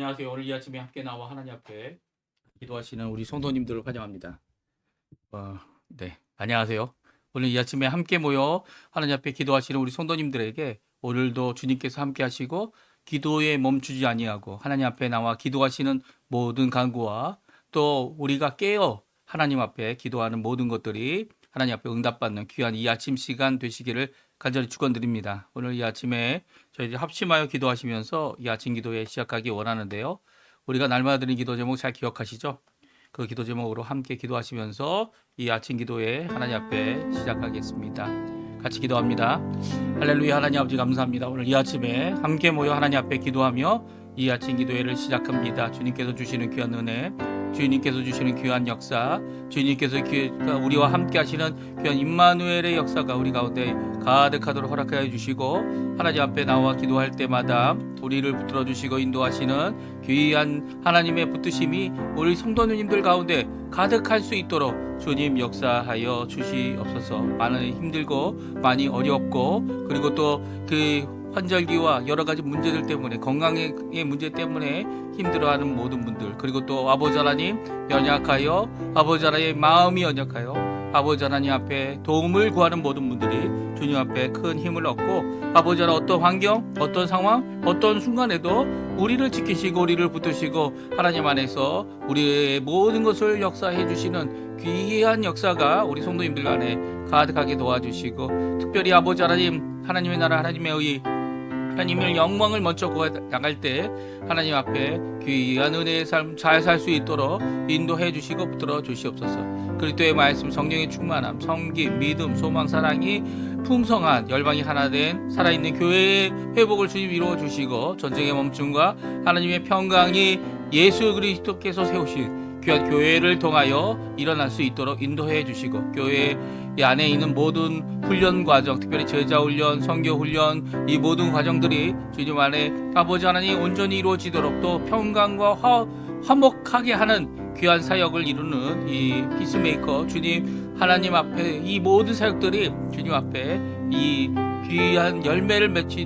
안녕하세요. 오늘 이 아침에 함께 나와 하나님 앞에 기도하시는 우리 성도님들을 환영합니다. 네, 안녕하세요. 오늘 이 아침에 함께 모여 하나님 앞에 기도하시는 우리 성도님들에게 오늘도 주님께서 함께 하시고 기도에 멈추지 아니하고 하나님 앞에 나와 기도하시는 모든 간구와 또 우리가 깨어 하나님 앞에 기도하는 모든 것들이 하나님 앞에 응답받는 귀한 이 아침 시간 되시기를 간절히 축원드립니다. 오늘 이 아침에 저희들이 합심하여 기도하시면서 이 아침 기도에 시작하기 원하는데요. 우리가 날마다 드린 기도 제목 잘 기억하시죠? 그 기도 제목으로 함께 기도하시면서 이 아침 기도에 하나님 앞에 시작하겠습니다. 같이 기도합니다. 할렐루야. 하나님 아버지 감사합니다. 오늘 이 아침에 함께 모여 하나님 앞에 기도하며 이 아침 기도회를 시작합니다. 주님께서 주시는 귀한 은혜, 주님께서 주시는 귀한 역사, 주님께서 우리와 함께 하시는 귀한 임마누엘의 역사가 우리 가운데 가득하도록 허락하여 주시고 하나님 앞에 나와 기도할 때마다 우리를 붙들어 주시고 인도하시는 귀한 하나님의 붙드심이 우리 성도님들 가운데 가득할 수 있도록 주님 역사하여 주시옵소서. 많이 힘들고 많이 어렵고 그리고 또 그 환절기와 여러 가지 문제들 때문에 건강의 문제 때문에 힘들어하는 모든 분들 그리고 또 아버지 하나님 연약하여 아버지 하나님의 마음이 연약하여 아버지 하나님 앞에 도움을 구하는 모든 분들이 주님 앞에 큰 힘을 얻고 아버지 하나님 어떤 환경 어떤 상황 어떤 순간에도 우리를 지키시고 우리를 붙드시고 하나님 안에서 우리의 모든 것을 역사해 주시는 귀한 역사가 우리 성도님들 간에 가득하게 도와주시고 특별히 아버지 하나님 하나님의 나라 하나님의 의 하나님의 영광을 먼저 구해 나갈 때 하나님 앞에 귀한 은혜의 삶 잘 살 수 있도록 인도해 주시고 붙들어 주시옵소서. 그리스도의 말씀 성령의 충만함 섬김 믿음 소망 사랑이 풍성한 열방이 하나 된 살아있는 교회의 회복을 주님 이루어 주시고 전쟁의 멈춤과 하나님의 평강이 예수 그리스도께서 세우신 귀한 교회를 통하여 일어날 수 있도록 인도해 주시고 교회 안에 있는 모든 훈련 과정 특별히 제자 훈련 선교 훈련 이 모든 과정들이 주님 안에 아버지 하나님 온전히 이루어지도록 또 평강과 화목하게 하는 귀한 사역을 이루는 이 피스메이커 주님 하나님 앞에 이 모든 사역들이 주님 앞에 이 귀한 열매를 맺을 수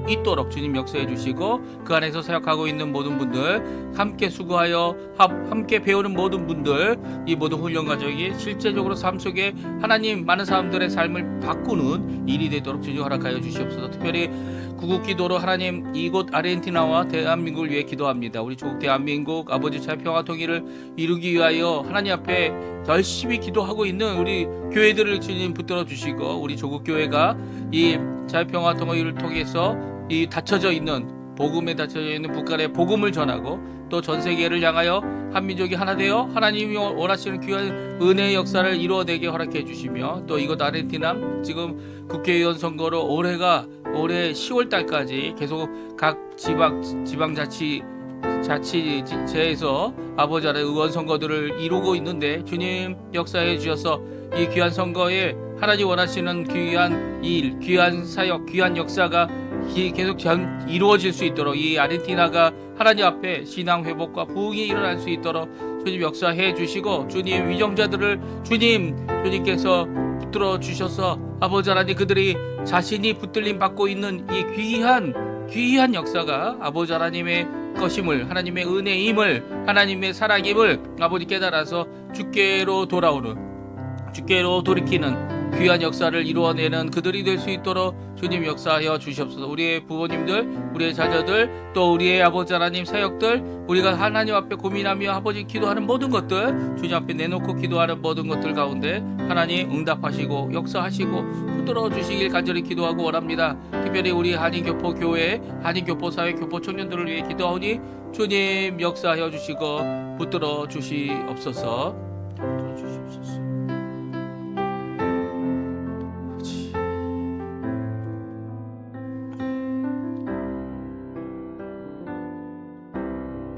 있도록 주님 역사해 주시고 그 안에서 사역하고 있는 모든 분들 함께 수고하여 함께 배우는 모든 분들 이 모든 훈련 과정이 실제적으로 삶 속에 하나님 많은 사람들의 삶을 바꾸는 일이 되도록 주님 허락하여 주시옵소서. 특별히 구국 기도로 하나님 이곳 아르헨티나와 대한민국을 위해 기도합니다. 우리 조국 대한민국 아버지 자유평화 통일을 이루기 위하여 하나님 앞에 열심히 기도하고 있는 우리 교회들을 주님 붙들어 주시고 우리 조국 교회가 이 자유평화 통일을 통해서 이 닫혀져 있는 복음에 닫혀져 있는 북한의 복음을 전하고 또 전 세계를 향하여 한민족이 하나 되어 하나님이 원하시는 귀한 은혜의 역사를 이루어내게 허락해 주시며 또 이곳 아르헨티나 지금 국회의원 선거로 올해 10월 달까지 계속 각 지방자치제에서 아버지 하나님 의원 선거들을 이루고 있는데 주님 역사해 주셔서 이 귀한 선거에 하나님 원하시는 귀한 일, 귀한 사역, 귀한 역사가 계속 이루어질 수 있도록 이 아르헨티나가 하나님 앞에 신앙 회복과 부흥이 일어날 수 있도록 주님 역사해 주시고 주님 위정자들을 주님께서 붙들어 주셔서 아버지 하나님 그들이 자신이 붙들림 받고 있는 이 귀한 역사가 아버지 하나님의 것임을 하나님의 은혜임을 하나님의 사랑임을 아버지 깨달아서 주께로 돌이키는 귀한 역사를 이루어내는 그들이 될 수 있도록 주님 역사하여 주시옵소서. 우리의 부모님들 우리의 자녀들 또 우리의 아버지 하나님 사역들 우리가 하나님 앞에 고민하며 아버지 기도하는 모든 것들 주님 앞에 내놓고 기도하는 모든 것들 가운데 하나님 응답하시고 역사하시고 붙들어 주시길 간절히 기도하고 원합니다. 특별히 우리 한인교포 교회 한인교포 사회 교포 청년들을 위해 기도하오니 주님 역사하여 주시고 붙들어 주시옵소서.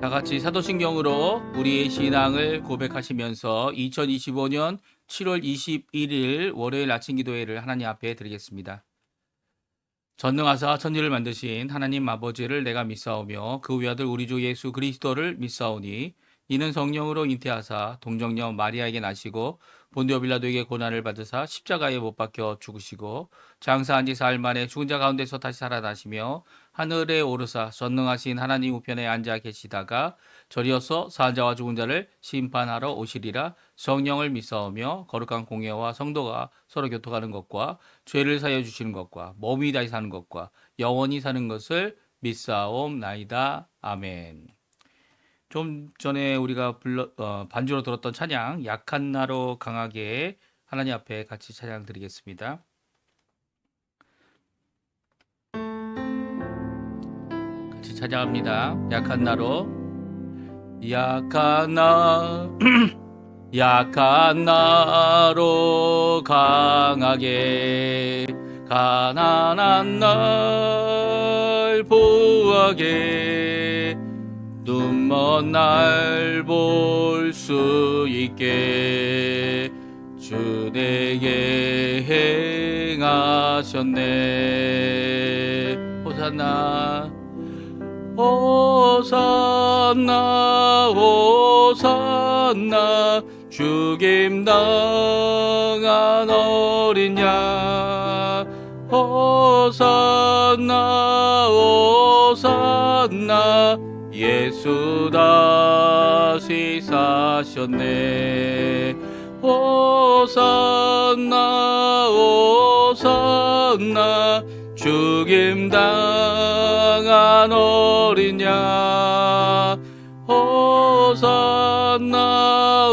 다 같이 사도신경으로 우리의 신앙을 고백하시면서 2025년 7월 21일 월요일 아침 기도회를 하나님 앞에 드리겠습니다. 전능하사 천지를 만드신 하나님 아버지를 내가 믿사오며 그 외아들 우리 주 예수 그리스도를 믿사오니 이는 성령으로 잉태하사 동정녀 마리아에게 나시고 본디오 빌라도에게 고난을 받으사 십자가에 못 박혀 죽으시고 장사한 지 사흘 만에 죽은 자 가운데서 다시 살아나시며 하늘에 오르사 전능하신 하나님 우편에 앉아 계시다가 저리어서 산 자와 죽은 자를 심판하러 오시리라. 성령을 믿사오며 거룩한 공예와 성도가 서로 교통하는 것과 죄를 사여 주시는 것과 몸이 다시 사는 것과 영원히 사는 것을 믿사옵나이다. 아멘. 좀 전에 우리가 반주로 들었던 찬양 약한 나로 강하게 하나님 앞에 같이 찬양 드리겠습니다. 같이 찬양합니다. 약한 나로 약한 나 약한 나로 강하게 가난한 날 보호하게 눈먼 날 볼 수 있게 주 내게 행하셨네. 호산나 호산나 호산나 죽임 당한 어린 양 호산나 호산나 예수 다시 사셨네. 호산나 호산나 죽임 당한 어린 양 호산나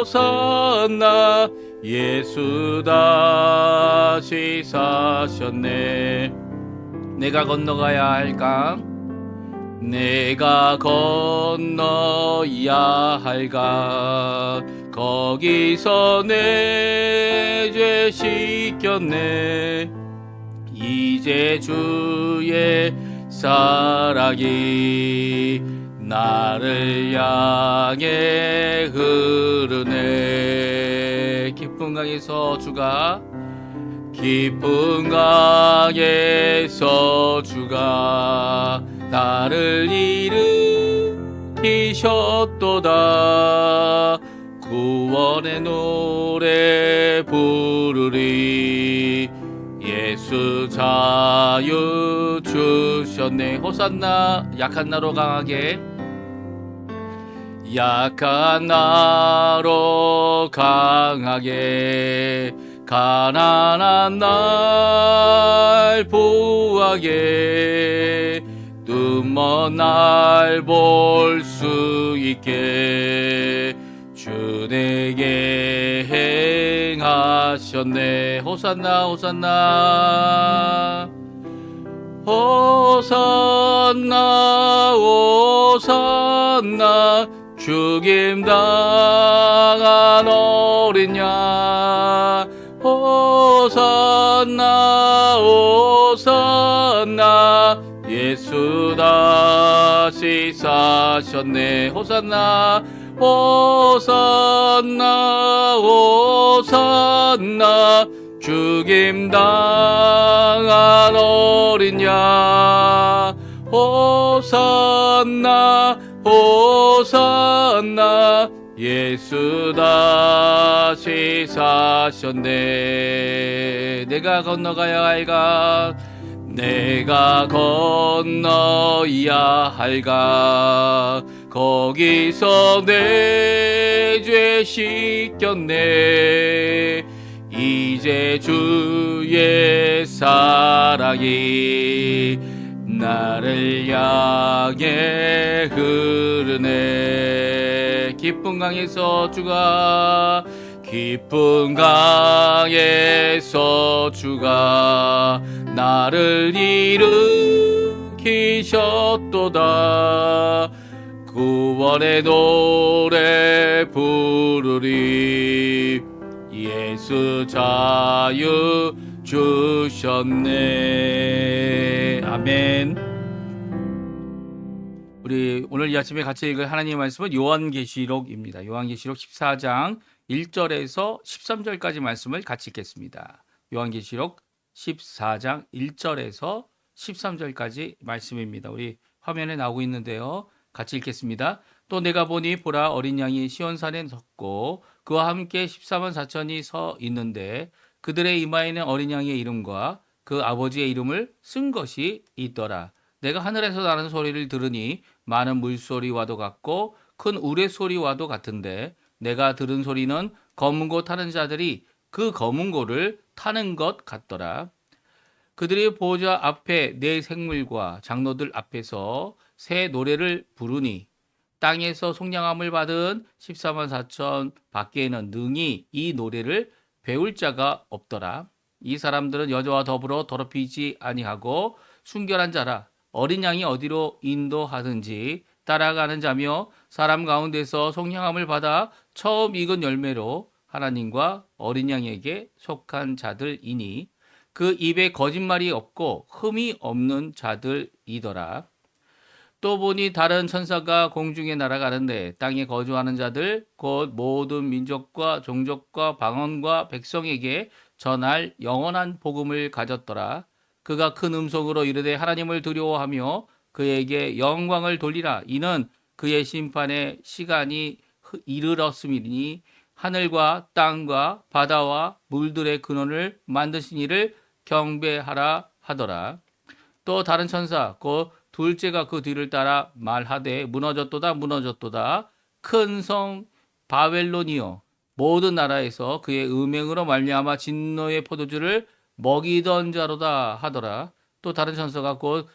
호산나 예수 다시 사셨네. 내가 건너가야 할 강 내가 건너야 할 강 거기서 내 죄 씻겼네. 이제 주의 사랑이 나를 향해 흐르네. 깊은 강에서 주가 깊은 강에서 주가 나를 일으키셨도다. 구원의 노래 부르리. 예수 자유 주셨네. 호산나 약한 나로 강하게 약한 나로 강하게 가난한 날 보호하게 눈먼 날 볼 수 있게 주 내게 행하셨네. 호산나 호산나 호산나 호산나 죽임 당한 어린 양 호산나 호산나 예수 다시 사셨네. 호산나 호산나 호산나 죽임 당한 어린 양 호산나 호산나 예수 다시 사셨네. 내가 건너가야 할 강 내가 건너야 할 강 거기서 내 죄 씻겼네. 이제 주의 사랑이 나를 향해 흐르네. 깊은 강에서 주가 깊은 강에서 주가 나를 일으키셨도다. 구원의 노래 부르리. 예수 자유 주셨네. 아멘. 우리 오늘 이 아침에 같이 읽을 하나님의 말씀은 요한계시록입니다. 요한계시록 14장 1절에서 13절까지 말씀을 같이 읽겠습니다. 요한계시록 14장 1절에서 13절까지 말씀입니다. 우리 화면에 나오고 있는데요. 같이 읽겠습니다. 또 내가 보니 보라 어린 양이 시온산에 섰고 그와 함께 14만 4천이 서 있는데 그들의 이마에는 어린 양의 이름과 그 아버지의 이름을 쓴 것이 있더라. 내가 하늘에서 나는 소리를 들으니 많은 물소리와도 같고 큰 우레소리와도 같은데 내가 들은 소리는 검은 고 타는 자들이 그 검은 고를 타는 것 같더라. 그들이 보호자 앞에 네 생물과 장로들 앞에서 새 노래를 부르니 땅에서 속량함을 받은 14만 4천 밖에는 능히 이 노래를 배울 자가 없더라. 이 사람들은 여자와 더불어 더럽히지 아니하고 순결한 자라. 어린 양이 어디로 인도하든지 따라가는 자며 사람 가운데서 속량함을 받아 처음 익은 열매로 하나님과 어린 양에게 속한 자들이니 그 입에 거짓말이 없고 흠이 없는 자들이더라. 또 보니 다른 천사가 공중에 날아가는데 땅에 거주하는 자들 곧 모든 민족과 종족과 방언과 백성에게 전할 영원한 복음을 가졌더라. 그가 큰 음성으로 이르되 하나님을 두려워하며 그에게 영광을 돌리라. 이는 그의 심판의 시간이 이르렀음이니 하늘과 땅과 바다와 물들의 근원을 만드신 이를 경배하라 하더라. 또 다른 천사 곧 둘째가 그 뒤를 따라 말하되 무너졌도다 무너졌도다 큰 성 바벨론이요 모든 나라에서 그의 음행으로 말미암아 진노의 포도주를 먹이던 자로다 하더라. 또 다른 천사가 곧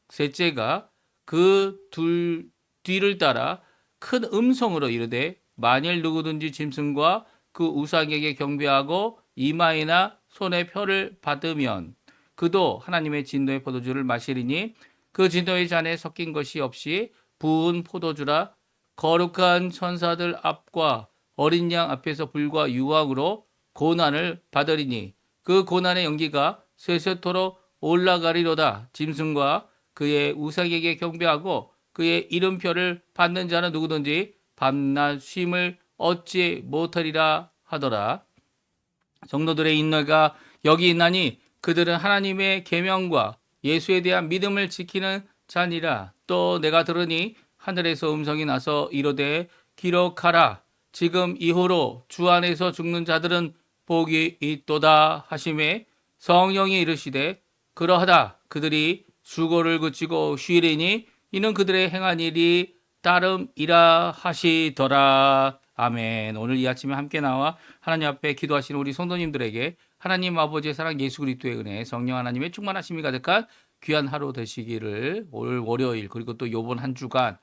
셋째가 그 둘 뒤를 따라 큰 음성으로 이르되 만일 누구든지 짐승과 그 우상에게 경배하고 이마에나 손에 표를 받으면 그도 하나님의 진노의 포도주를 마시리니 그 진노의 잔에 섞인 것이 없이 부은 포도주라. 거룩한 천사들 앞과 어린 양 앞에서 불과 유황으로 고난을 받으리니 그 고난의 연기가 쇠쇠토록 올라가리로다. 짐승과 그의 우상에게 경배하고 그의 이름표를 받는 자는 누구든지 밤낮 쉼을 얻지 못하리라 하더라. 성도들의 인내가 여기 있나니 그들은 하나님의 계명과 예수에 대한 믿음을 지키는 자니라. 또 내가 들으니 하늘에서 음성이 나서 이르되 기록하라. 지금 이후로 주 안에서 죽는 자들은 복이 있도다 하심에 성령이 이르시되 그러하다. 그들이 수고를 그치고 쉬리니 이는 그들의 행한 일이 따름이라 하시더라. 아멘. 오늘 이 아침에 함께 나와 하나님 앞에 기도하시는 우리 성도님들에게 하나님 아버지의 사랑 예수 그리스도의 은혜 성령 하나님의 충만하심이 가득한 귀한 하루 되시기를 올 월요일 그리고 또 요번 한 주간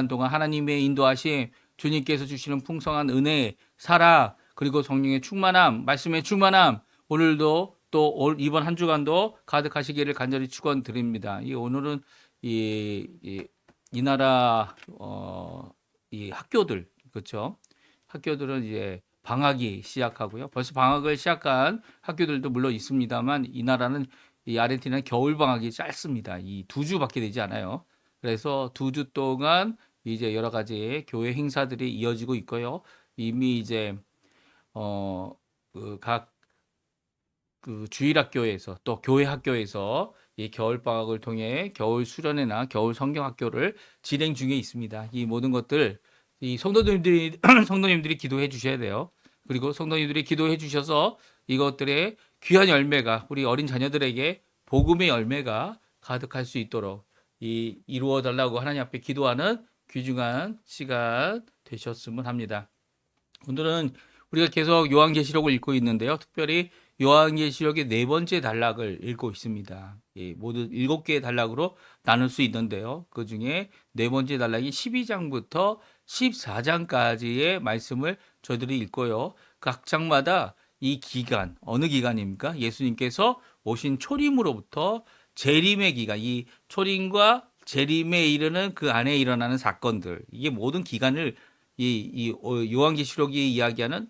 동안 하나님의 인도하심 주님께서 주시는 풍성한 은혜 사랑 그리고 성령의 충만함 말씀의 충만함 오늘도 또 이번 한 주간도 가득하시기를 간절히 축원드립니다. 오늘은 이 나라 이 학교들 그렇죠? 학교들은 이제 방학이 시작하고요. 벌써 방학을 시작한 학교들도 물론 있습니다만 이 나라는 이 아르헨티나는 겨울 방학이 짧습니다. 이 2주밖에 되지 않아요. 그래서 2주 동안 이제 여러 가지 교회 행사들이 이어지고 있고요. 이미 이제 각 그 주일학교에서 또 교회 학교에서 이 겨울 방학을 통해 겨울 수련회나 겨울 성경 학교를 진행 중에 있습니다. 이 모든 것들 이 성도님들이 성도님들이 기도해 주셔야 돼요. 그리고 성도님들이 기도해 주셔서 이것들의 귀한 열매가 우리 어린 자녀들에게 복음의 열매가 가득할 수 있도록 이루어 달라고 하나님 앞에 기도하는 귀중한 시간 되셨으면 합니다. 오늘은 우리가 계속 요한계시록을 읽고 있는데요. 특별히 요한계시록의 4번째 단락을 읽고 있습니다. 모두 7개의 단락으로 나눌 수 있는데요. 그 중에 4번째 단락이 12장부터 14장까지의 말씀을 저희들이 읽고요. 각 장마다 이 기간, 어느 기간입니까? 예수님께서 오신 초림으로부터 재림의 기간, 이 초림과 재림에 이르는 그 안에 일어나는 사건들, 이게 모든 기간을 요한계시록이 이야기하는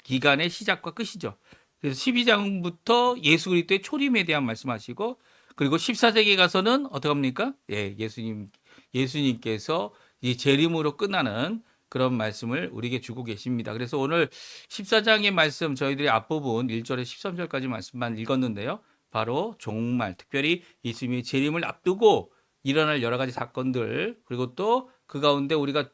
기간의 시작과 끝이죠. 그래서 12장부터 예수 그리스도의 초림에 대한 말씀하시고 그리고 14장에 가서는 어떻게 합니까? 예수님께서 이 재림으로 끝나는 그런 말씀을 우리에게 주고 계십니다. 그래서 오늘 14장의 말씀 저희들이 앞부분 1절에 13절까지 말씀만 읽었는데요. 바로 종말, 특별히 예수님의 재림을 앞두고 일어날 여러 가지 사건들 그리고 또 그 가운데 우리가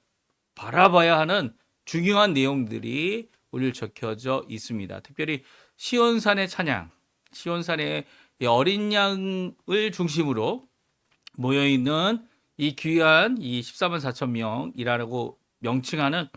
바라봐야 하는 중요한 내용들이 오늘 적혀져 있습니다. 특별히 시온산의 찬양, 시온산의 어린 양을 중심으로 모여있는 이 귀한 이 14만 4천 명이라고 명칭하는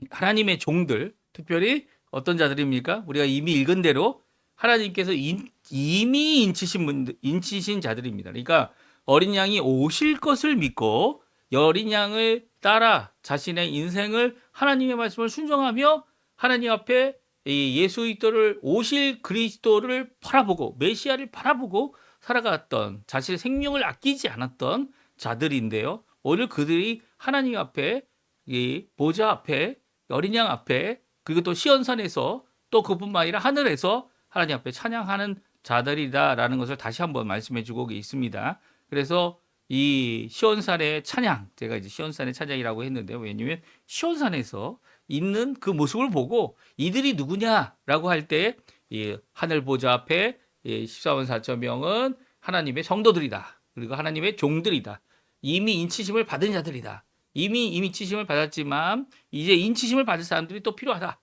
하나님의 종들, 특별히 어떤 자들입니까? 우리가 이미 읽은 대로 하나님께서 이미 인치신 자들입니다. 그러니까 어린 양이 오실 것을 믿고 어린 양을 따라 자신의 인생을 하나님의 말씀을 순종하며 하나님 앞에 예수 그리스도를 오실 그리스도를 바라보고 메시아를 바라보고 살아갔던 자신의 생명을 아끼지 않았던 자들인데요. 오늘 그들이 하나님 앞에 이 보좌 앞에 어린 양 앞에 그리고 또 시온산에서 또 그뿐만 아니라 하늘에서 하나님 앞에 찬양하는 자들이다라는 것을 다시 한번 말씀해 주고 있습니다. 그래서 이 시온산의 찬양, 제가 이제 시온산의 찬양이라고 했는데요. 왜냐하면 시온산에서 있는 그 모습을 보고 이들이 누구냐라고 할 때 이 하늘 보좌 앞에 14만 4천 명은 하나님의 성도들이다. 그리고 하나님의 종들이다. 이미 인치심을 받은 자들이다. 이미 인치심을 받았지만 이제 인치심을 받을 사람들이 또 필요하다.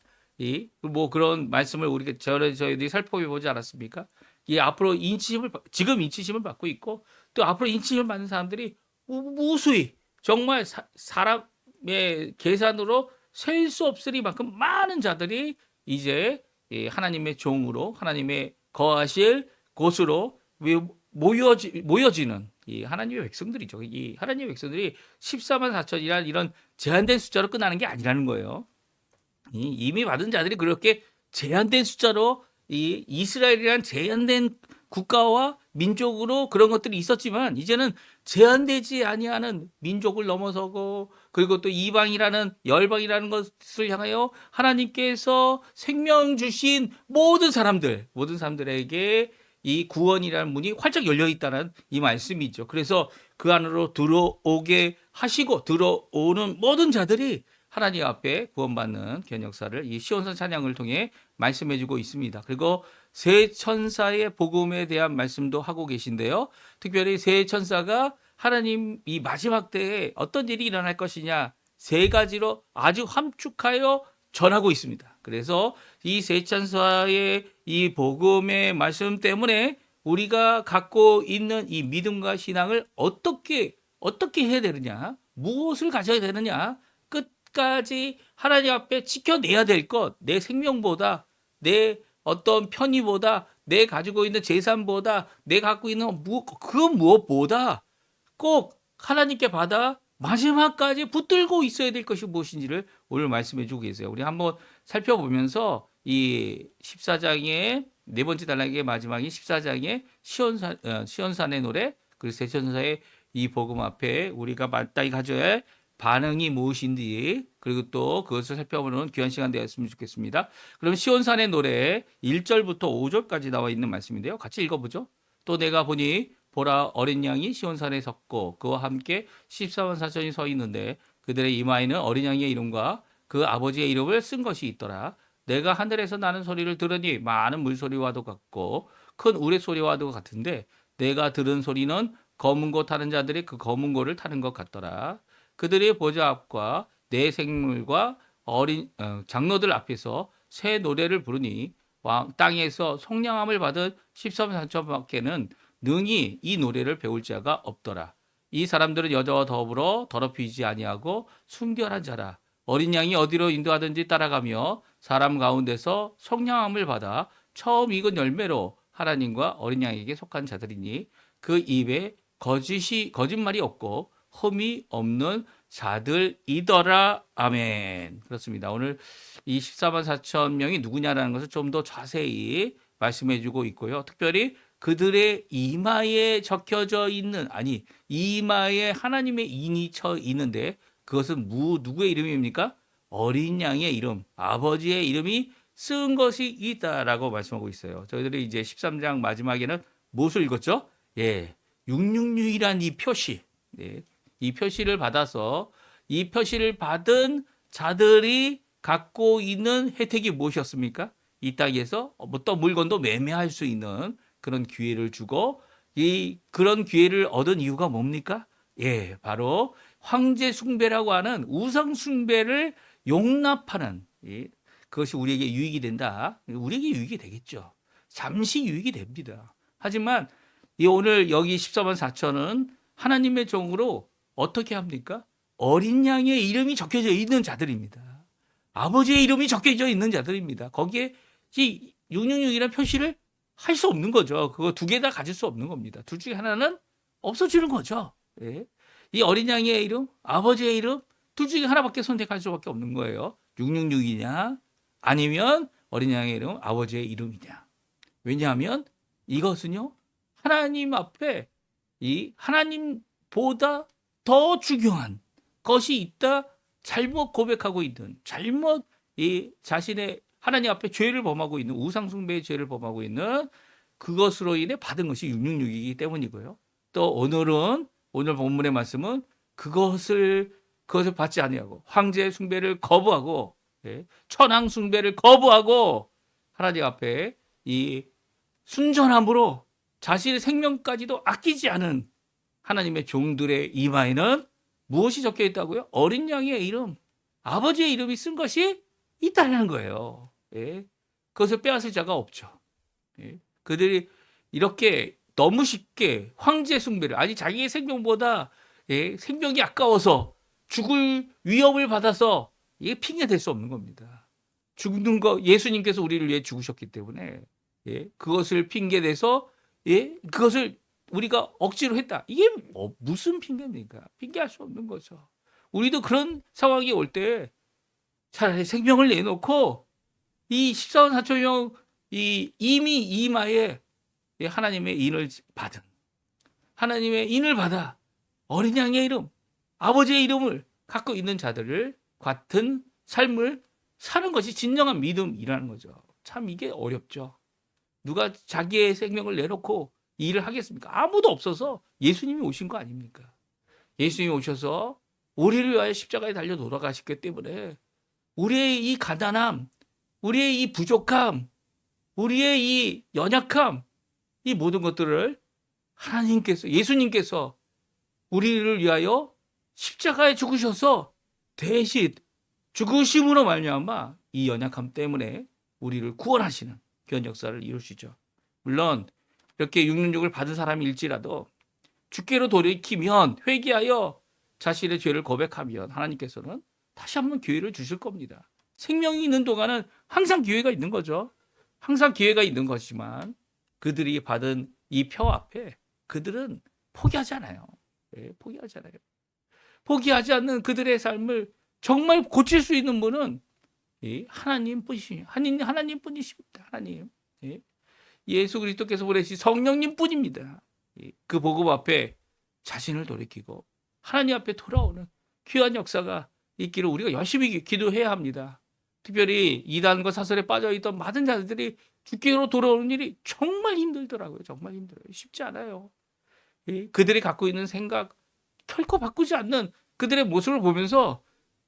뭐 그런 말씀을 우리가 저희들이 살펴보지 않았습니까? 앞으로 지금 인치심을 받고 있고 또 앞으로 인치심을 받는 사람들이 무수히 정말 사람의 계산으로 셀 수 없으리만큼 많은 자들이 이제 하나님의 종으로 하나님의 거하실 곳으로 모여지는 이 하나님의 백성들이죠. 이 하나님의 백성들이 14만 4천이라는 이런 제한된 숫자로 끝나는 게 아니라는 거예요. 이미 받은 자들이 그렇게 제한된 숫자로 이 이스라엘이라는 제한된 국가와 민족으로 그런 것들이 있었지만 이제는 제한되지 아니하는 민족을 넘어서고 그리고 또 이방이라는 열방이라는 것을 향하여 하나님께서 생명 주신 모든 사람들에게 이 구원이라는 문이 활짝 열려 있다는 이 말씀이죠. 그래서 그 안으로 들어오게 하시고 들어오는 모든 자들이 하나님 앞에 구원받는 귀한 역사를 이 시온산 찬양을 통해 말씀해주고 있습니다. 그리고 세 천사의 복음에 대한 말씀도 하고 계신데요. 특별히 세 천사가 하나님 이 마지막 때에 어떤 일이 일어날 것이냐 세 가지로 아주 함축하여 전하고 있습니다. 그래서 이 세 천사의 이 복음의 말씀 때문에 우리가 갖고 있는 이 믿음과 신앙을 어떻게 해야 되느냐, 무엇을 가져야 되느냐, 끝까지 하나님 앞에 지켜내야 될 것, 내 생명보다, 내 어떤 편의보다, 내 가지고 있는 재산보다, 내 갖고 있는 그 무엇보다 꼭 하나님께 받아 마지막까지 붙들고 있어야 될 것이 무엇인지를 오늘 말씀해 주고 계세요. 우리 한번 살펴보면서 이 14장의 네 번째 단락의 마지막인 14장의 시온산의 노래 그리고 세천사의 이 복음 앞에 우리가 마땅히 가져야 할 반응이 무엇인지 그리고 또 그것을 살펴보는 귀한 시간 되었으면 좋겠습니다. 그럼 시온산의 노래 1절부터 5절까지 나와 있는 말씀인데요. 같이 읽어보죠. 또 내가 보니 보라 어린 양이 시온산에 섰고 그와 함께 14만 4천이 서 있는데 그들의 이마에는 어린 양의 이름과 그 아버지의 이름을 쓴 것이 있더라. 내가 하늘에서 나는 소리를 들으니 많은 물소리와도 같고 큰 우레소리와도 같은데 내가 들은 소리는 검은 고 타는 자들이 그 검은 고를 타는 것 같더라. 그들의 보좌 앞과 내 생물과 장로들 앞에서 새 노래를 부르니 땅에서 속량함을 받은 14만 4천밖에는 능히 이 노래를 배울 자가 없더라. 이 사람들은 여자와 더불어 더럽히지 아니하고 순결한 자라. 어린 양이 어디로 인도하든지 따라가며 사람 가운데서 속량함을 받아 처음 익은 열매로 하나님과 어린 양에게 속한 자들이니 그 입에 거짓말이 없고 흠이 없는 자들이더라. 아멘. 그렇습니다. 오늘 이 14만 4천 명이 누구냐라는 것을 좀 더 자세히 말씀해 주고 있고요. 특별히 그들의 이마에 적혀져 있는 이마에 하나님의 인이 쳐 있는데 그것은 누구의 이름입니까? 어린 양의 이름, 아버지의 이름이 쓴 것이 있다라고 말씀하고 있어요. 저희들이 이제 13장 마지막에는 무엇을 읽었죠? 666이란 이 표시. 이 표시를 받아서 이 표시를 받은 자들이 갖고 있는 혜택이 무엇이었습니까? 이 땅에서 어떤 물건도 매매할 수 있는 그런 기회를 주고 그런 기회를 얻은 이유가 뭡니까? 예, 바로 황제 숭배라고 하는 우상 숭배를 용납하는 그것이 우리에게 유익이 된다. 우리에게 유익이 되겠죠. 잠시 유익이 됩니다. 하지만 이 오늘 여기 14만 4천은 하나님의 종으로 어떻게 합니까? 어린 양의 이름이 적혀져 있는 자들입니다. 아버지의 이름이 적혀져 있는 자들입니다. 거기에 666이라는 표시를 할 수 없는 거죠. 그거 두 개 다 가질 수 없는 겁니다. 둘 중에 하나는 없어지는 거죠. 예. 이 어린 양의 이름, 아버지의 이름, 둘 중에 하나밖에 선택할 수밖에 없는 거예요. 666이냐, 아니면 어린 양의 이름, 아버지의 이름이냐. 왜냐하면 이것은요, 하나님 앞에 이 하나님보다 더 중요한 것이 있다, 잘못 고백하고 있는, 잘못 이 자신의 하나님 앞에 죄를 범하고 있는, 우상숭배의 죄를 범하고 있는 그것으로 인해 받은 것이 666이기 때문이고요. 또 오늘 본문의 말씀은 그것을 받지 아니하고 황제의 숭배를 거부하고 천황 숭배를 거부하고 하나님 앞에 이 순전함으로 자신의 생명까지도 아끼지 않은 하나님의 종들의 이마에는 무엇이 적혀 있다고요? 어린 양의 이름, 아버지의 이름이 쓴 것이 있다는 거예요. 그것을 빼앗을 자가 없죠. 그들이 이렇게 너무 쉽게 황제 숭배를, 아니 자기의 생명보다 생명이 아까워서 죽을 위협을 받아서 이게 핑계 될 수 없는 겁니다. 죽는 거, 예수님께서 우리를 위해 죽으셨기 때문에 그것을 핑계 대서 그것을 우리가 억지로 했다. 이게 무슨 핑계입니까? 핑계할 수 없는 거죠. 우리도 그런 상황이 올 때 차라리 생명을 내놓고 이 14만 4천 명 이미 이마에 하나님의 인을 받은, 하나님의 인을 받아 어린 양의 이름, 아버지의 이름을 갖고 있는 자들을 같은 삶을 사는 것이 진정한 믿음이라는 거죠. 참 이게 어렵죠. 누가 자기의 생명을 내놓고 이 일을 하겠습니까? 아무도 없어서 예수님이 오신 거 아닙니까? 예수님이 오셔서 우리를 위하여 십자가에 달려 돌아가셨기 때문에 우리의 이 가난함, 우리의 이 부족함, 우리의 이 연약함, 이 모든 것들을 하나님께서, 예수님께서 우리를 위하여 십자가에 죽으셔서 대신 죽으심으로 말미암아 이 연약함 때문에 우리를 구원하시는 그런 역사를 이루시죠. 물론 이렇게 666을 받은 사람일지라도 주께로 돌이키면, 회개하여 자신의 죄를 고백하면 하나님께서는 다시 한번 기회를 주실 겁니다. 생명이 있는 동안은 항상 기회가 있는 거죠. 항상 기회가 있는 것이지만 그들이 받은 이 표 앞에 그들은 포기하지 않아요. 포기하지 않아요. 포기하지 않는 그들의 삶을 정말 고칠 수 있는 분은 하나님뿐이십니다. 하나님. 예수 그리스도께서 보내신 성령님뿐입니다. 그 복음 앞에 자신을 돌이키고 하나님 앞에 돌아오는 귀한 역사가 있기를 우리가 열심히 기도해야 합니다. 특별히 이단과 사설에 빠져있던 많은 자들이 주께로 돌아오는 일이 정말 힘들더라고요. 정말 힘들어요. 쉽지 않아요. 그들이 갖고 있는 생각 결코 바꾸지 않는 그들의 모습을 보면서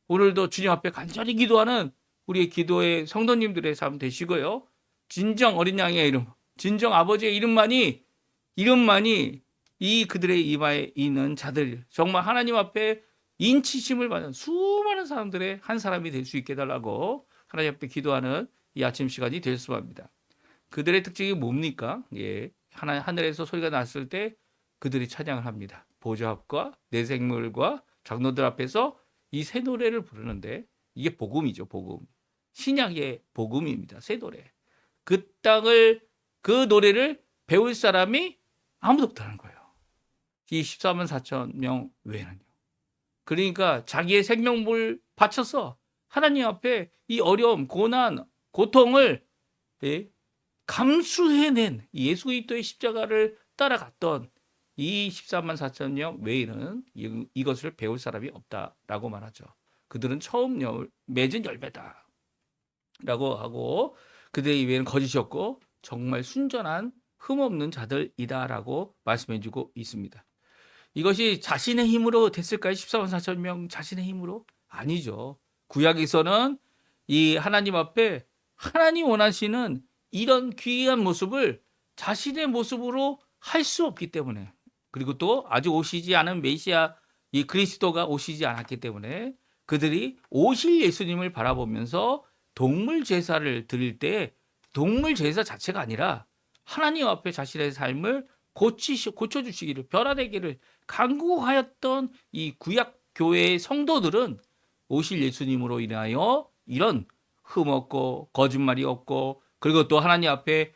오늘도 주님 앞에 간절히 기도하는 우리의 기도의 성도님들의 삶 되시고요. 진정 어린 양의 이름, 진정 아버지의 이름만이 이 그들의 이마에 있는 자들, 정말 하나님 앞에 인치심을 받는 수많은 사람들의 한 사람이 될 수 있게 해달라고 하나님 앞에 기도하는 이 아침 시간이 될 수합니다. 그들의 특징이 뭡니까? 하늘에서 소리가 났을 때 그들이 찬양을 합니다. 보좌 앞과 내 생물과 장로들 앞에서 이 새 노래를 부르는데 이게 복음이죠. 복음. 신약의 복음입니다. 새 노래. 그 노래를 배울 사람이 아무도 없다는 거예요. 이 14만 4천 명 외에는요. 그러니까 자기의 생명을 바쳐서 하나님 앞에 이 어려움, 고난, 고통을 감수해낸 예수 그리스도의 십자가를 따라갔던 이 14만 4천 명 외에는 이것을 배울 사람이 없다라고 말하죠. 그들은 처음 맺은 열매다 라고 하고 그들의 입에는 거짓이었고 정말 순전한 흠없는 자들이다라고 말씀해주고 있습니다. 이것이 자신의 힘으로 됐을까요? 14만 4천 명 자신의 힘으로? 아니죠. 구약에서는 이 하나님 앞에 하나님 원하시는 이런 귀한 모습을 자신의 모습으로 할 수 없기 때문에, 그리고 또 아직 오시지 않은 메시아 이 그리스도가 오시지 않았기 때문에 그들이 오실 예수님을 바라보면서 동물 제사를 드릴 때 동물 제사 자체가 아니라 하나님 앞에 자신의 삶을 고쳐주시기를 변화되기를 간구하였던 이 구약 교회의 성도들은 오실 예수님으로 인하여 이런 흠없고 거짓말이 없고 그리고 또 하나님 앞에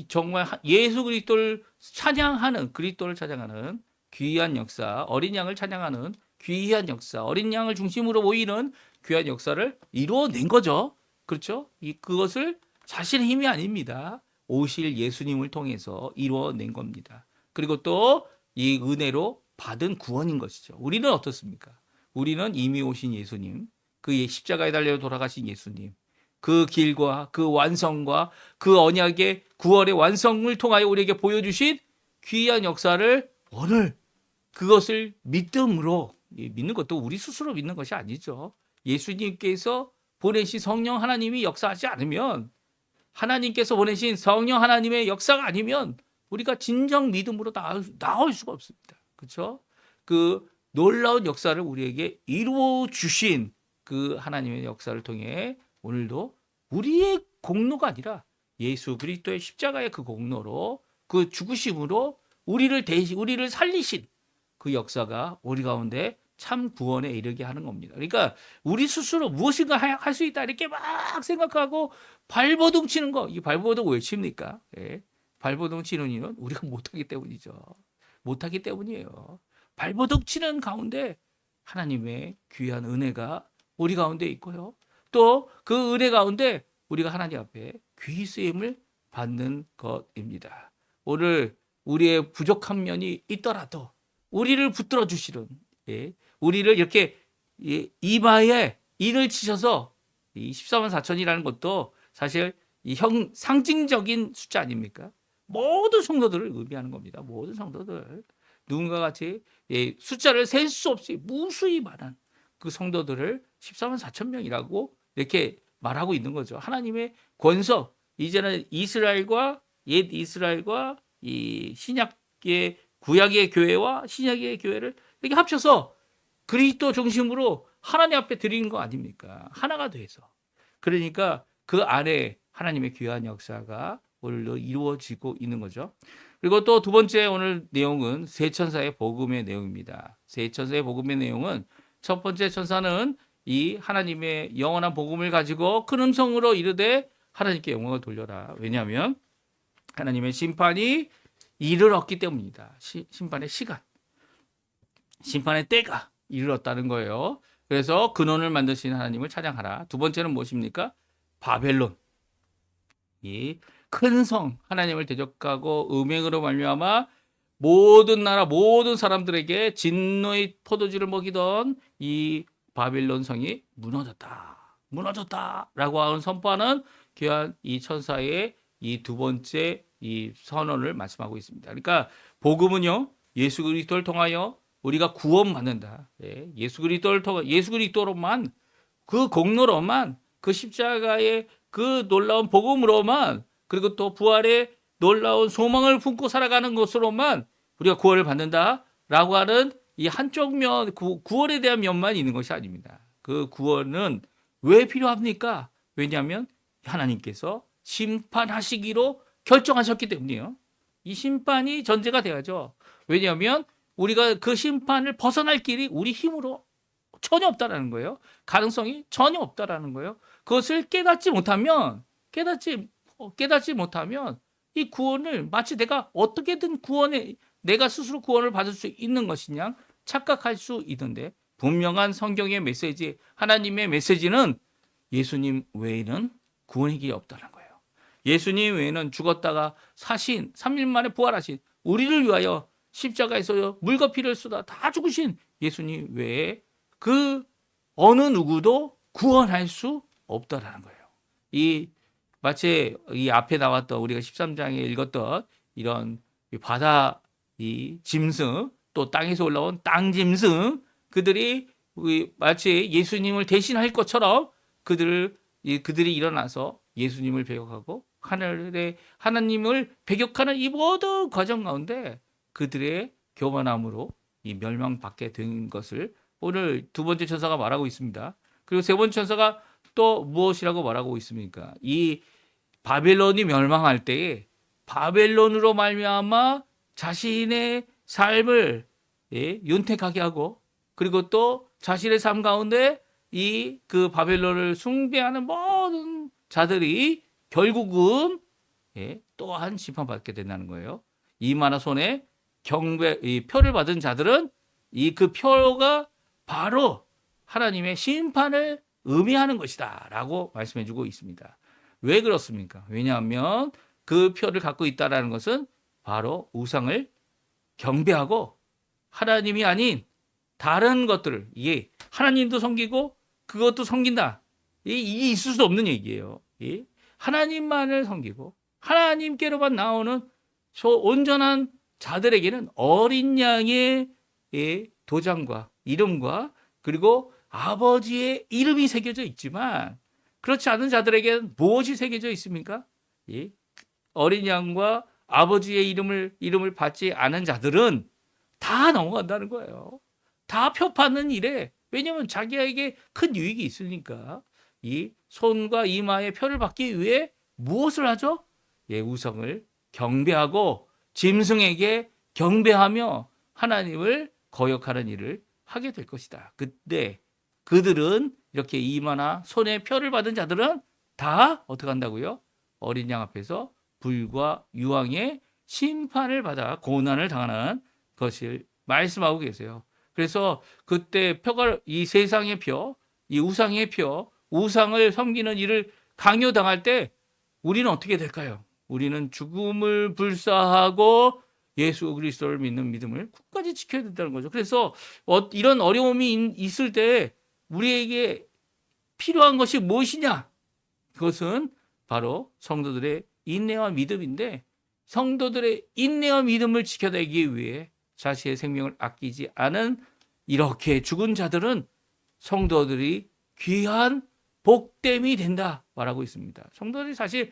정말 예수 그리스도를 찬양하는 그리스도를 찬양하는 귀한 역사, 어린 양을 찬양하는 귀한 역사, 어린 양을 중심으로 모이는 귀한 역사를 이루어낸 거죠. 그렇죠? 그것을 자신의 힘이 아닙니다. 오실 예수님을 통해서 이루어낸 겁니다. 그리고 또 이 은혜로 받은 구원인 것이죠. 우리는 어떻습니까? 우리는 이미 오신 예수님, 그 십자가에 달려 돌아가신 예수님, 그 길과 그 완성과 그 언약의 구원의 완성을 통하여 우리에게 보여주신 귀한 역사를 오늘 그것을 믿음으로 믿는 것도 우리 스스로 믿는 것이 아니죠. 예수님께서 보내신 성령 하나님이 역사하지 않으면 하나님께서 보내신 성령 하나님의 역사가 아니면 우리가 진정 믿음으로 나올 수가 없습니다. 그렇죠? 그 놀라운 역사를 우리에게 이루어 주신 그 하나님의 역사를 통해 오늘도 우리의 공로가 아니라 예수 그리스도의 십자가의 그 공로로 그 죽으심으로 우리를 살리신 그 역사가 우리 가운데 참 구원에 이르게 하는 겁니다. 그러니까 우리 스스로 무엇인가 할 수 있다 이렇게 막 생각하고 발버둥 치는 거, 이 발버둥 왜 칩니까? 예. 발버둥 치는 이유는 우리가 못하기 때문이죠. 못하기 때문이에요. 발버둥 치는 가운데 하나님의 귀한 은혜가 우리 가운데 있고요. 또 그 은혜 가운데 우리가 하나님 앞에 귀히 쓰임을 받는 것입니다. 오늘 우리의 부족한 면이 있더라도 우리를 붙들어 주시는, 우리를 이렇게 이마에 인을 치셔서 이 14만 4천이라는 것도 사실 상징적인 숫자 아닙니까? 모든 성도들을 의미하는 겁니다. 모든 성도들. 누군가 같이 숫자를 셀 수 없이 무수히 많은 그 성도들을 14만 4천 명이라고 이렇게 말하고 있는 거죠. 하나님의 권석, 이제는 옛 이스라엘과 이 신약의 구약의 교회와 신약의 교회를 이렇게 합쳐서 그리스도 중심으로 하나님 앞에 드리는 거 아닙니까? 하나가 돼서. 그러니까 그 안에 하나님의 귀한 역사가 오늘도 이루어지고 있는 거죠. 그리고 또 두 번째 오늘 내용은 세 천사의 복음의 내용입니다. 세 천사의 복음의 내용은 첫 번째 천사는 이 하나님의 영원한 복음을 가지고 큰 음성으로 이르되 하나님께 영광을 돌려라. 왜냐하면 하나님의 심판이 이르렀기 때문입니다. 심판의 시간, 심판의 때가 이르렀다는 거예요. 그래서 근원을 만드신 하나님을 찬양하라. 두 번째는 무엇입니까? 바벨론, 이 큰 성 하나님을 대적하고 음행으로 말미암아 모든 나라 모든 사람들에게 진노의 포도주를 먹이던 이 바벨론 성이 무너졌다라고 하는 선포하는 귀한 이 천사의 이 두 번째 이 선언을 말씀하고 있습니다. 그러니까 복음은요, 예수 그리스도를 통하여 우리가 구원받는다. 예수 그리스도로만 그 공로로만 그 십자가의 그 놀라운 복음으로만 그리고 또 부활의 놀라운 소망을 품고 살아가는 것으로만 우리가 구원을 받는다라고 하는 이 한쪽 면 구원에 대한 면만 있는 것이 아닙니다. 그 구원은 왜 필요합니까? 왜냐하면 하나님께서 심판하시기로 결정하셨기 때문이에요. 이 심판이 전제가 돼야죠. 왜냐하면 우리가 그 심판을 벗어날 길이 우리 힘으로 전혀 없다라는 거예요. 가능성이 전혀 없다라는 거예요. 그것을 깨닫지 못하면 이 구원을 마치 내가 어떻게든 내가 스스로 구원을 받을 수 있는 것이냐 착각할 수 있는데 분명한 성경의 메시지, 하나님의 메시지는 예수님 외에는 구원의 길이 없다는 거예요. 예수님 외에는 죽었다가 사신 3일 만에 부활하신 우리를 위하여 십자가에서 물과 피를 쏟아 다 죽으신 예수님 외에 그 어느 누구도 구원할 수 없다라는 거예요. 마치 이 앞에 나왔던 우리가 13장에 읽었던 이런 바다 이 짐승 또 땅에서 올라온 땅 짐승 그들이 마치 예수님을 대신할 것처럼 그들이 일어나서 예수님을 배격하고 하나님을 배격하는 이 모든 과정 가운데 그들의 교만함으로 이 멸망받게 된 것을 오늘 두 번째 천사가 말하고 있습니다. 그리고 세 번째 천사가 또 무엇이라고 말하고 있습니까? 이 바벨론이 멸망할 때에 바벨론으로 말미암아 자신의 삶을 윤택하게 하고 그리고 또 자신의 삶 가운데 이 그 바벨론을 숭배하는 모든 자들이 결국은 또한 심판받게 된다는 거예요. 이마나 손에 경배 이 표를 받은 자들은 이 그 표가 바로 하나님의 심판을 의미하는 것이다라고 말씀해주고 있습니다. 왜 그렇습니까? 왜냐하면 그 표를 갖고 있다라는 것은 바로 우상을 경배하고 하나님이 아닌 다른 것들을 이게 하나님도 섬기고 그것도 섬긴다. 이게 있을 수 없는 얘기예요. 하나님만을 섬기고 하나님께로만 나오는 온전한 자들에게는 어린 양의 도장과 이름과 그리고 아버지의 이름이 새겨져 있지만 그렇지 않은 자들에게는 무엇이 새겨져 있습니까? 어린 양과 아버지의 이름을 받지 않은 자들은 다 넘어간다는 거예요. 다 표 받는 일에 왜냐하면 자기에게 큰 유익이 있으니까 이 손과 이마에 표를 받기 위해 무엇을 하죠? 우상을 경배하고 짐승에게 경배하며 하나님을 거역하는 일을 하게 될 것이다. 그때 그들은 이렇게 이마나 손에 표를 받은 자들은 다 어떻게 한다고요? 어린 양 앞에서 불과 유황의 심판을 받아 고난을 당하는 것을 말씀하고 계세요. 그래서 그때 표가 이 세상의 표, 이 우상의 표, 우상을 섬기는 일을 강요당할 때 우리는 어떻게 될까요? 우리는 죽음을 불사하고 예수 그리스도를 믿는 믿음을 끝까지 지켜야 된다는 거죠. 그래서 이런 어려움이 있을 때 우리에게 필요한 것이 무엇이냐? 그것은 바로 성도들의 인내와 믿음인데 성도들의 인내와 믿음을 지켜내기 위해 자신의 생명을 아끼지 않은 이렇게 죽은 자들은 성도들이 귀한 복됨이 된다 말하고 있습니다. 성도들이 사실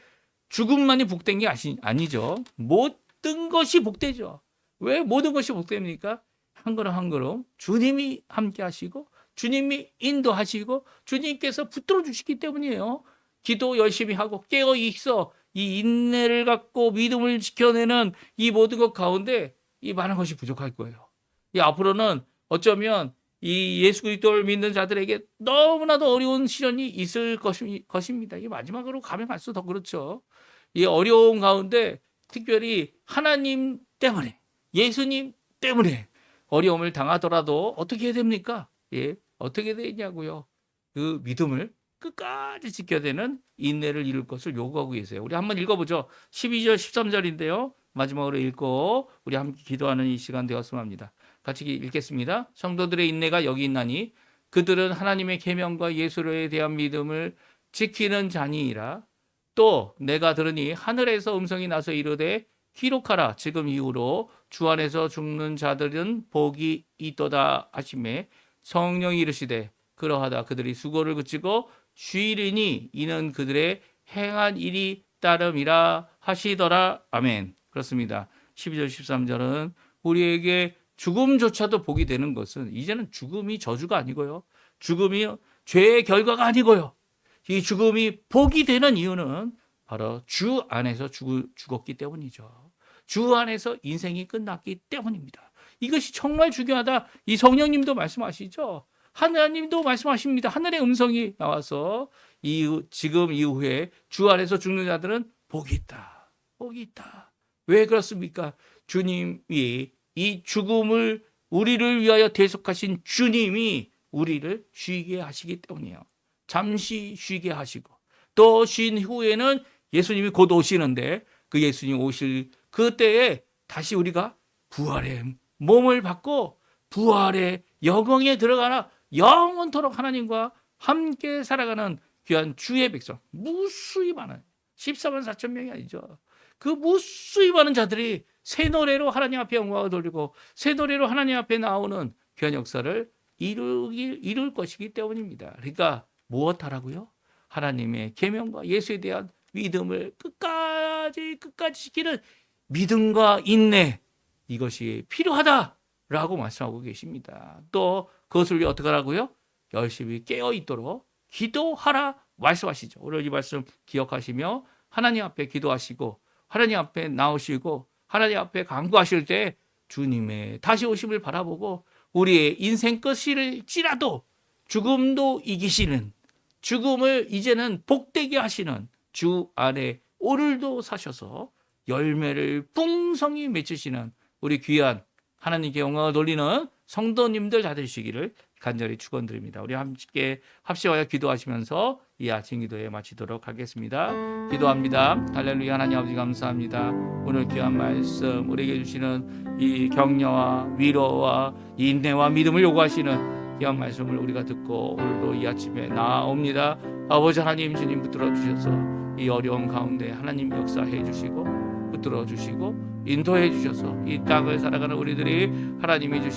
죽음만이 복된 게 아니죠. 모든 것이 복되죠. 왜 모든 것이 복됩니까? 한 걸음 한 걸음 주님이 함께 하시고 주님이 인도하시고 주님께서 붙들어 주시기 때문이에요. 기도 열심히 하고 깨어 있어 이 인내를 갖고 믿음을 지켜내는 이 모든 것 가운데 이 많은 것이 부족할 거예요. 이 앞으로는 어쩌면 이 예수 그리스도를 믿는 자들에게 너무나도 어려운 시련이 있을 것입니다. 이게 마지막으로 가면 갈수록 더 그렇죠. 이 어려운 가운데 특별히 하나님 때문에 예수님 때문에 어려움을 당하더라도 어떻게 해야 됩니까? 어떻게 되냐고요. 그 믿음을 끝까지 지켜야 되는 인내를 이룰 것을 요구하고 계세요. 우리 한번 읽어보죠. 12절 13절인데요. 마지막으로 읽고 우리 함께 기도하는 이 시간 되었으면 합니다. 같이 읽겠습니다. 성도들의 인내가 여기 있나니 그들은 하나님의 계명과 예수에 대한 믿음을 지키는 자니이라. 또 내가 들으니 하늘에서 음성이 나서 이르되 기록하라. 지금 이후로 주 안에서 죽는 자들은 복이 있도다 하시매 성령이 이르시되 그러하다 그들이 수고를 그치고 쉬리니 이는 그들의 행한 일이 따름이라 하시더라. 아멘. 그렇습니다. 12절 13절은 우리에게 죽음조차도 복이 되는 것은 이제는 죽음이 저주가 아니고요. 죽음이 죄의 결과가 아니고요. 이 죽음이 복이 되는 이유는 바로 주 안에서 죽었기 때문이죠. 주 안에서 인생이 끝났기 때문입니다. 이것이 정말 중요하다. 이 성령님도 말씀하시죠. 하나님도 말씀하십니다. 하늘의 음성이 나와서 지금 이후에 주 안에서 죽는 자들은 복이 있다. 복이 있다. 왜 그렇습니까? 주님이 이 죽음을 우리를 위하여 대속하신 주님이 우리를 쉬게 하시기 때문이에요. 잠시 쉬게 하시고 또 쉰 후에는 예수님이 곧 오시는데 그 예수님 오실 그때에 다시 우리가 부활의 몸을 받고 부활의 영광에 들어가나 영원토록 하나님과 함께 살아가는 귀한 주의 백성 무수히 많아요. 14만 4천 명이 아니죠. 그 무수히 많은 자들이 새 노래로 하나님 앞에 영광을 돌리고 새 노래로 하나님 앞에 나오는 귀한 역사를 이룰 것이기 때문입니다. 그러니까 무엇하라고요? 하나님의 계명과 예수에 대한 믿음을 끝까지 지키는 믿음과 인내 이것이 필요하다. 라고 말씀하고 계십니다. 또 그것을 위해 어떻게 하라고요? 열심히 깨어 있도록 기도하라 말씀하시죠. 오늘 이 말씀 기억하시며 하나님 앞에 기도하시고 하나님 앞에 나오시고 하나님 앞에 간구하실 때 주님의 다시 오심을 바라보고 우리의 인생 끝일지라도 죽음도 이기시는, 죽음을 이제는 복되게 하시는 주 안에 오늘도 사셔서 열매를 풍성히 맺으시는 우리 귀한 하나님께 영광을 돌리는 성도님들 다 되시기를 간절히 축원드립니다. 우리 함께 합심하여 기도하시면서 이 아침 기도에 마치도록 하겠습니다. 기도합니다. 할렐루야. 하나님 아버지 감사합니다. 오늘 귀한 말씀 우리에게 주시는 이 격려와 위로와 인내와 믿음을 요구하시는 귀한 말씀을 우리가 듣고 오늘도 이 아침에 나아옵니다. 아버지 하나님 주님 붙들어 주셔서 이 어려운 가운데 하나님 역사해 주시고 붙들어 주시고 인도해 주셔서 이 땅을 살아가는 우리들이 하나님이 주신